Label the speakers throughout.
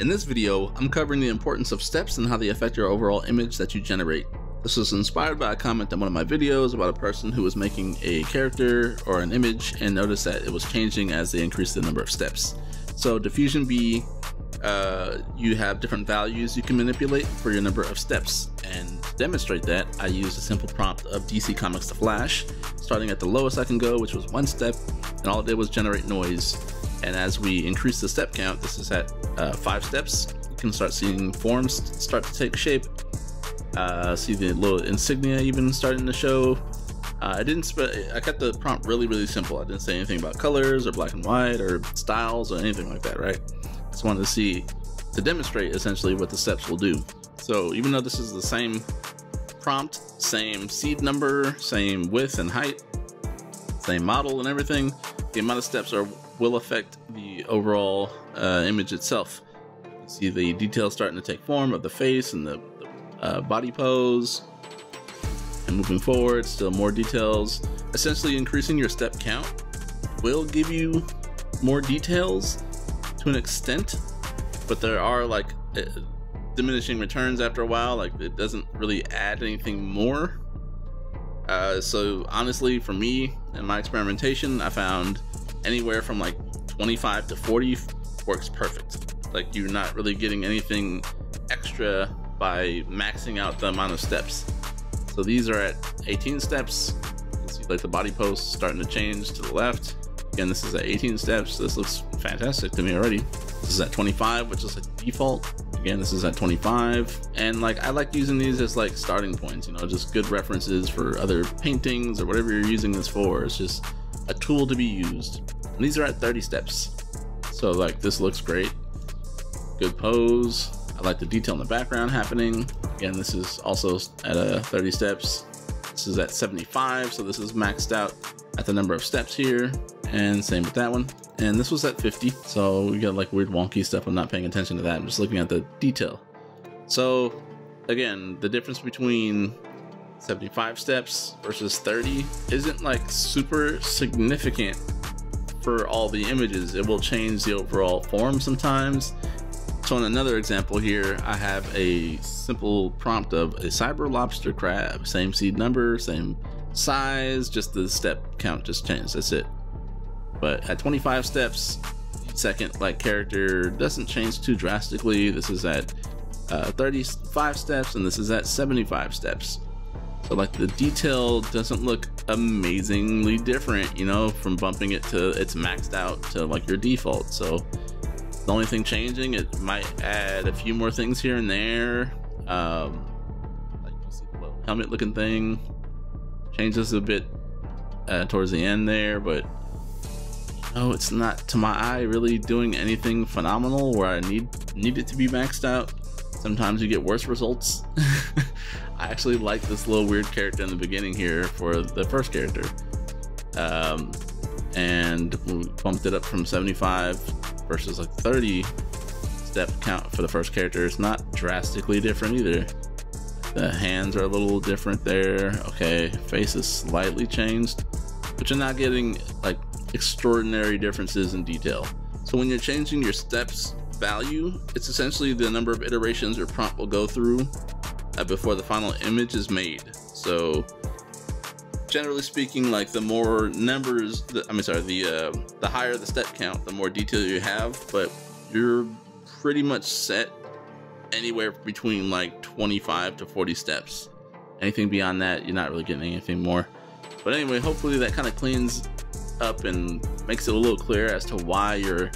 Speaker 1: In this video, I'm covering the importance of steps and how they affect your overall image that you generate. This was inspired by a comment in one of my videos about a person who was making a character or an image and noticed that it was changing as they increased the number of steps. So Diffusionbee, you have different values you can manipulate for your number of steps, and to demonstrate that, I used a simple prompt of DC Comics The Flash, starting at the lowest I can go, which was 1 step, and all it did was generate noise. And as we increase the step count, this is at 5 steps, you can start seeing forms start to take shape. See the little insignia even starting to show. I kept the prompt really simple. I didn't say anything about colors or black and white or styles or anything like that, right? Just wanted to demonstrate essentially what the steps will do. So even though this is the same prompt, same seed number, same width and height, same model and everything, the amount of steps will affect the overall image itself. You can see the details starting to take form of the face and the body pose, and moving forward, still more details. Essentially, increasing your step count will give you more details to an extent, but there are like diminishing returns after a while. Like, it doesn't really add anything more. So honestly, for me and my experimentation, I found anywhere from like 25 to 40 works perfect. Like, you're not really getting anything extra by maxing out the amount of steps. So these are at 18 steps. You can see like the body post starting to change to the left. Again, this is at 18 steps. This looks fantastic to me already. This is at 25, which is like default. Again, this is at 25. And like, I like using these as like starting points, you know, just good references for other paintings or whatever you're using this for. It's just a tool to be used. And these are at 30 steps. So like, this looks great. Good pose. I like the detail in the background happening. Again, this is also at 30 steps. This is at 75, so this is maxed out at the number of steps here. And same with that one. And this was at 50, so we got like weird wonky stuff. I'm not paying attention to that. I'm just looking at the detail. So again, the difference between 75 steps versus 30 isn't like super significant for all the images. It will change the overall form sometimes. So in another example here, I have a simple prompt of a cyber lobster crab, same seed number, same size, just the step count just changed, that's it. But at 25 steps, second like character doesn't change too drastically. This is at 35 steps, and this is at 75 steps. So like, the detail doesn't look amazingly different, you know, from bumping it to it's maxed out to like your default. So the only thing changing, it might add a few more things here and there. Like, you see the little helmet looking thing changes a bit towards the end there, but no, it's not, to my eye, really doing anything phenomenal where I need it to be maxed out. Sometimes you get worse results. I actually like this little weird character in the beginning here for the first character. And we bumped it up from 75 versus like 30 step count for the first character. It's not drastically different either. The hands are a little different there. Okay, face is slightly changed, but you're not getting like extraordinary differences in detail. So when you're changing your steps value, it's essentially the number of iterations your prompt will go through before the final image is made. So generally speaking, like, the more numbers, the higher the step count, the more detail you have, but you're pretty much set anywhere between like 25 to 40 steps. Anything beyond that, you're not really getting anything more. But anyway, hopefully that kind of cleans up and makes it a little clearer as to why your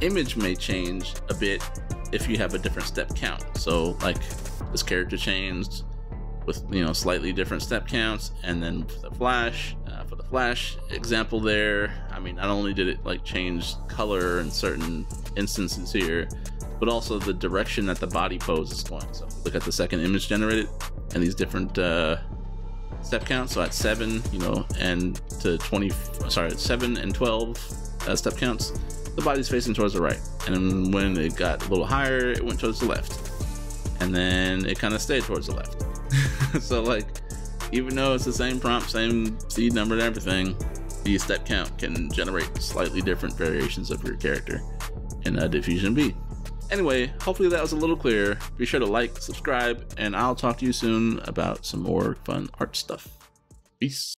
Speaker 1: image may change a bit if you have a different step count. So like, this character changed with, you know, slightly different step counts, and then for the flash example there, I mean, not only did it like change color in certain instances here, but also the direction that the body pose is going. So look at the second image generated and these different step counts. So at 7, you know, and to 7 and 12 step counts, the body's facing towards the right, and when it got a little higher, it went towards the left, and then it kind of stayed towards the left. So like, even though it's the same prompt, same seed number and everything, the step count can generate slightly different variations of your character in Diffusionbee. Anyway, hopefully that was a little clearer. Be sure to like, subscribe, and I'll talk to you soon about some more fun art stuff. Peace.